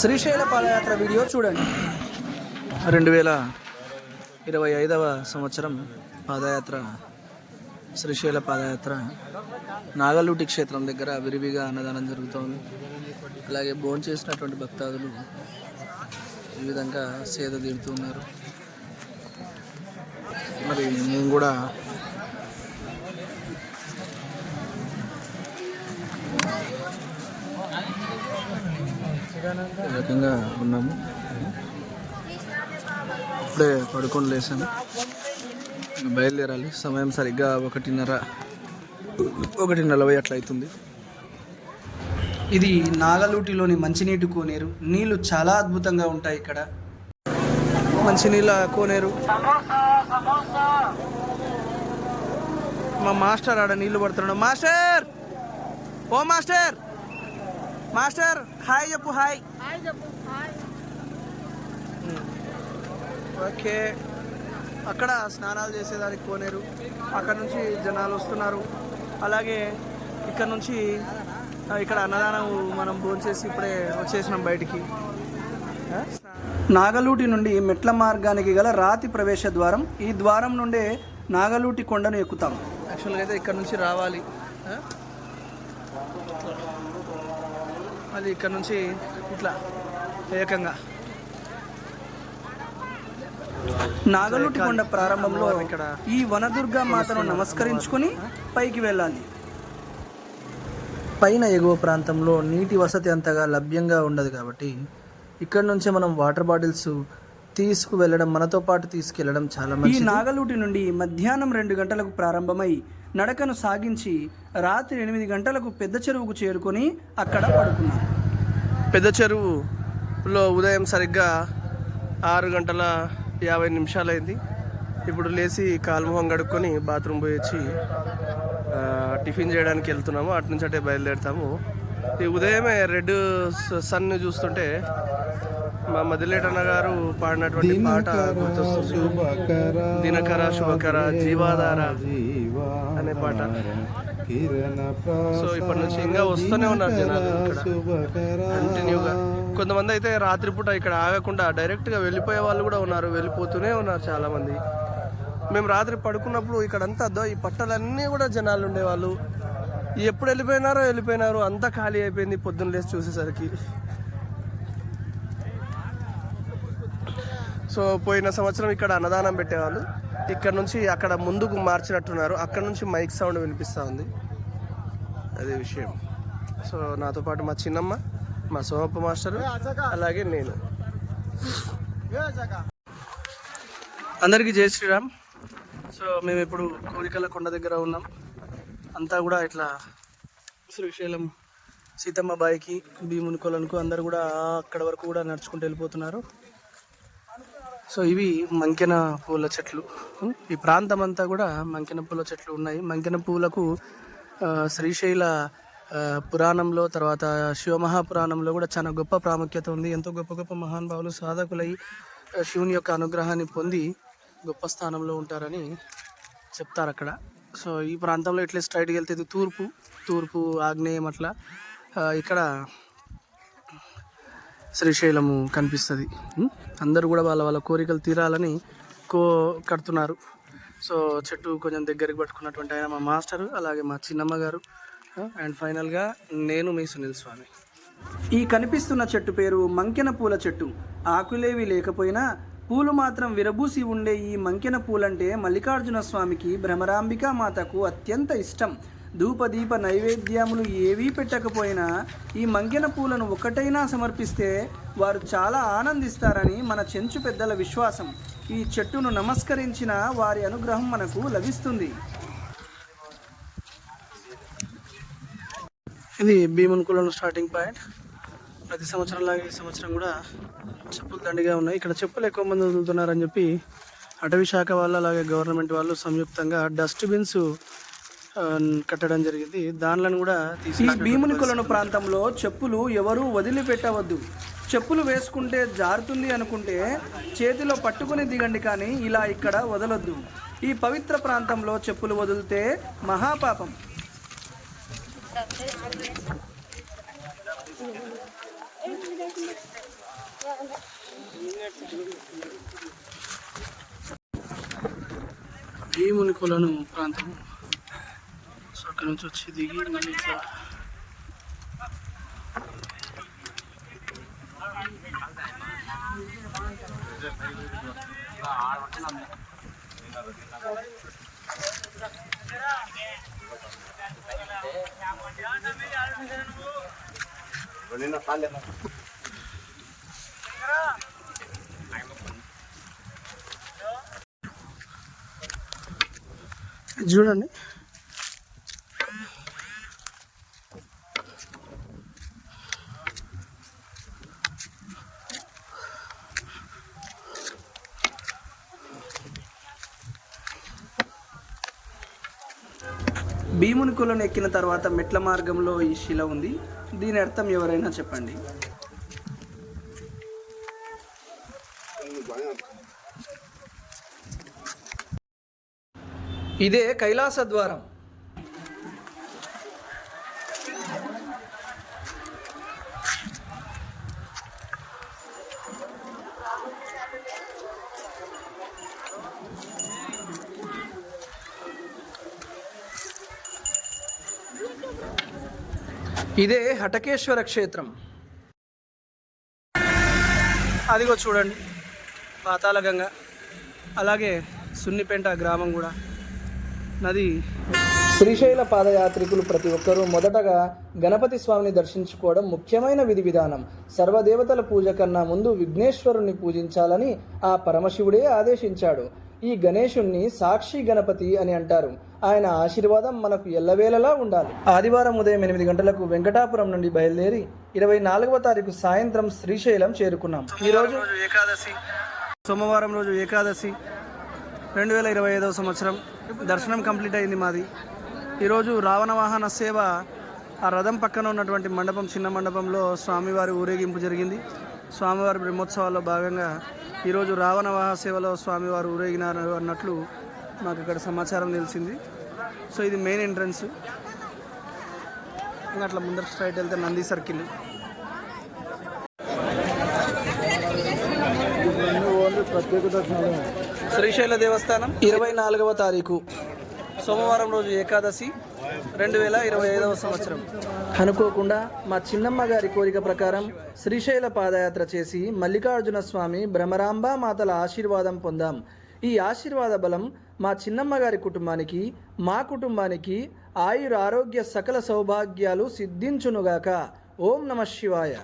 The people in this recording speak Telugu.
శ్రీశైల పాదయాత్ర వీడియో చూడండి. 2025వ సంవత్సరం పాదయాత్ర, శ్రీశైల పాదయాత్ర నాగలూటి క్షేత్రం దగ్గర విరివిగా అన్నదానం జరుగుతోంది. అలాగే భోంచేసినటువంటి భక్తాదులు ఈ విధంగా సేద తీరుతున్నారు. మరి మేము కూడా ఈ రకంగా ఉన్నాము. ఇప్పుడే పడుకొని లేసాము, బయలుదేరాలి. సమయం సరిగ్గా 1:40 అట్లా అవుతుంది. ఇది నాగలూటిలోని మంచినీటి కోనేరు. నీళ్లు చాలా అద్భుతంగా ఉంటాయి ఇక్కడ. మంచినీళ్ళ కోనేరు. మా మాస్టర్ ఆడ నీళ్లు పడుతున్నాడు. మాస్టర్, ఓ మాస్టర్, మాస్టర్ హాయ్ చెప్పు. Hi okay. అక్కడ స్నానాలు చేసేదానికి కోనేరు. అక్కడ నుంచి జనాలు వస్తున్నారు. అలాగే ఇక్కడ నుంచి ఇక్కడ అన్నదానం మనం భోంచేసి ఇప్పుడే వచ్చేసినాం బయటికి. నాగలూటి నుండి మెట్ల మార్గానికి గల రాతి ప్రవేశ ద్వారం. ఈ ద్వారం నుండే నాగలూటి కొండను ఎక్కుతాం. యాక్చువల్గా అయితే ఇక్కడ నుంచి రావాలి. అది ఇక్కడ నుంచి ఇట్లా ఏకంగా నాగలూటి కొండ ప్రారంభంలో ఇక్కడ ఈ వనదుర్గా మాతను నమస్కరించుకొని పైకి వెళ్ళాలి. పైన ఎగువ ప్రాంతంలో నీటి వసతి అంతగా లభ్యంగా ఉండదు కాబట్టి ఇక్కడ నుంచే మనం వాటర్ బాటిల్స్ తీసుకువెళ్ళడం, మనతో పాటు తీసుకెళ్లడం చాలా మంచిది. ఈ నాగలూటి నుండి మధ్యాహ్నం 2 గంటలకు ప్రారంభమై నడకను సాగించి రాత్రి 8 గంటలకు పెద్ద చెరువుకు చేరుకొని అక్కడ పడుకున్నాం. పెద్ద చెరువులో ఉదయం సరిగ్గా 6:50 అయింది. ఇప్పుడు లేచి కాలుమొహం కడుక్కొని బాత్రూమ్ పోయి వచ్చి టిఫిన్ చేయడానికి వెళ్తున్నాము. అటు నుంచి అటే బయలుదేరుతాము. ఈ ఉదయమే రెడ్ సన్ చూస్తుంటే మా మదిలేట అన్న గారు పాడినటువంటి పాట గుర్తొస్తుంది. దినకర శుభకర జీవాధార అనే పాట. సో ఇప్పటి నుంచి ఇంకా వస్తూనే ఉన్నారు జనాలు ఇక్కడ కంటిన్యూగా. కొంతమంది అయితే రాత్రిపూట ఇక్కడ ఆగకుండా డైరెక్ట్గా వెళ్ళిపోయే వాళ్ళు కూడా ఉన్నారు, వెళ్ళిపోతూనే ఉన్నారు చాలామంది. మేము రాత్రి పడుకున్నప్పుడు ఇక్కడంతా ఈ పట్టలన్నీ కూడా జనాలు ఉండేవాళ్ళు. ఎప్పుడు వెళ్ళిపోయినారో అంతా ఖాళీ అయిపోయింది పొద్దున్న లేచి చూసేసరికి. సో పోయిన సంవత్సరం ఇక్కడ అన్నదానం పెట్టేవాళ్ళు. ఇక్కడ నుంచి అక్కడ ముందుకు మార్చినట్టున్నారు. అక్కడ నుంచి మైక్ సౌండ్ వినిపిస్తూ ఉంది. అదే విషయం. సో నాతో పాటు మా చిన్నమ్మ, మా సోమప్ప మాస్టర్, అలాగే నేను. అందరికీ జై శ్రీరామ్. సో మేము ఇప్పుడు కోరికల కొండ దగ్గర ఉన్నాం. అంతా కూడా ఇట్లా శ్రీశైలం సీతమ్మ బాయికి, భీముని కొలనుకు అందరు కూడా అక్కడ వరకు కూడా నడుచుకుంటూ వెళ్ళిపోతున్నారు. సో ఇవి మంకెన పూల చెట్లు. ఈ ప్రాంతం అంతా కూడా మంకెన పూల చెట్లు ఉన్నాయి. మంకెన పూలకు శ్రీశైల పురాణంలో, తర్వాత శివమహాపురాణంలో కూడా చాలా గొప్ప ప్రాముఖ్యత ఉంది. ఎంతో గొప్ప గొప్ప మహానుభావులు సాధకులై శివుని యొక్క అనుగ్రహాన్ని పొంది గొప్ప స్థానంలో ఉంటారని చెప్తారు అక్కడ. సో ఈ ప్రాంతంలో ఇట్లా స్ట్రైట్కి వెళ్తే ఇది తూర్పు ఆగ్నేయం అట్లా ఇక్కడ శ్రీశైలము కనిపిస్తుంది. అందరూ కూడా వాళ్ళ కోరికలు తీరాలని కడుతున్నారు. సో చెట్టు కొంచెం దగ్గరికి పట్టుకున్నటువంటి ఆయన మా మాస్టరు, అలాగే మా చిన్నమ్మ గారు, అండ్ ఫైనల్గా నేను మీ సునీల్ స్వామి. ఈ కనిపిస్తున్న చెట్టు పేరు మంకెన పూల చెట్టు. ఆకులేవి లేకపోయినా పూలు మాత్రం విరబూసి ఉండే ఈ మంకెన పూలంటే మల్లికార్జున స్వామికి, భ్రమరాంబికా మాతకు అత్యంత ఇష్టం. ధూపదీప నైవేద్యములు ఏవీ పెట్టకపోయినా ఈ మంకెన పూలను ఒకటైనా సమర్పిస్తే వారు చాలా ఆనందిస్తారని మన చెంచు పెద్దల విశ్వాసం. ఈ చెట్టును నమస్కరించిన వారి అనుగ్రహం మనకు లభిస్తుంది. ఇది భీముని కొలను స్టార్టింగ్ పాయింట్. ప్రతి సంవత్సరంలాగా ఈ సంవత్సరం కూడా చెప్పులు దండిగా ఉన్నాయి. ఇక్కడ చెప్పులు ఎక్కువ మంది వదులుతున్నారని చెప్పి అటవీ శాఖ వాళ్ళు, అలాగే గవర్నమెంట్ వాళ్ళు సంయుక్తంగా డస్ట్బిన్స్ కట్టడం జరిగింది. దానిలను కూడా ఈ భీముని కొలను ప్రాంతంలో చెప్పులు ఎవరూ వదిలిపెట్టవద్దు. చెప్పులు వేసుకుంటే జారుతుంది అనుకుంటే చేతిలో పట్టుకుని దిగండి, కానీ ఇలా ఇక్కడ వదలొద్దు. ఈ పవిత్ర ప్రాంతంలో చెప్పులు వదిలితే మహాపాపం. భీమునికొలను ప్రాంతం. సో అక్కడ నుంచి వచ్చి దిగి మళ్ళీ ఇట్లా చూడండి. భీమునికొలను ఎక్కిన తర్వాత మెట్ల మార్గంలో ఈ శిల ఉంది. దీని అర్థం ఎవరైనా చెప్పండి. ఇదే కైలాస ద్వారం. ఇదే హటకేశ్వర క్షేత్రం. అదిగో చూడండి పాతాళగంగ, అలాగే సున్నిపేంట గ్రామం కూడా నది. శ్రీశైల పాదయాత్రికులు ప్రతి ఒక్కరూ మొదటగా గణపతి స్వామిని దర్శించుకోవడం ముఖ్యమైన విధి విధానం. సర్వదేవతల పూజ కన్నా ముందు విఘ్నేశ్వరుణ్ణి పూజించాలని ఆ పరమశివుడే ఆదేశించాడు. ఈ గణేశుణ్ణి సాక్షి గణపతి అని అంటారు. ఆయన ఆశీర్వాదం మనకు ఎల్లవేళలా ఉండాలి. ఆదివారం ఉదయం 8 గంటలకు వెంకటాపురం నుండి బయలుదేరి 24వ తారీఖు సాయంత్రం శ్రీశైలం చేరుకున్నాం. ఈరోజు ఏకాదశి, సోమవారం రోజు ఏకాదశి 2025వ సంవత్సరం. దర్శనం కంప్లీట్ అయింది మాది. ఈరోజు రావణ వాహన సేవ ఆ రథం పక్కన ఉన్నటువంటి మండపం, చిన్న మండపంలో స్వామివారి ఊరేగింపు జరిగింది. స్వామివారి బ్రహ్మోత్సవాల్లో భాగంగా ఈరోజు రావణ వాహన సేవలో స్వామివారు ఊరేగినారు అన్నట్లు మాకు ఇక్కడ సమాచారం తెలిసింది. సో ఇది మెయిన్ ఎంట్రన్స్. ఇంకా అట్లా ముందర స్ట్రైట్ వెళ్తే నంది సర్కిల్. శ్రీశైల దేవస్థానం 24వ తారీఖు సోమవారం రోజు ఏకాదశి 2025వ సంవత్సరం. అనుకోకుండా మా చిన్నమ్మ గారి కోరిక ప్రకారం శ్రీశైల పాదయాత్ర చేసి మల్లికార్జున స్వామి భ్రమరాంబ మాతల ఆశీర్వాదం పొందాం. ఈ ఆశీర్వాద బలం మా చిన్నమ్మ గారి కుటుంబానికి, మా కుటుంబానికి ఆయుర ఆరోగ్య సకల సౌభాగ్యాలు సిద్ధించునుగాక. ఓం నమః శివాయ.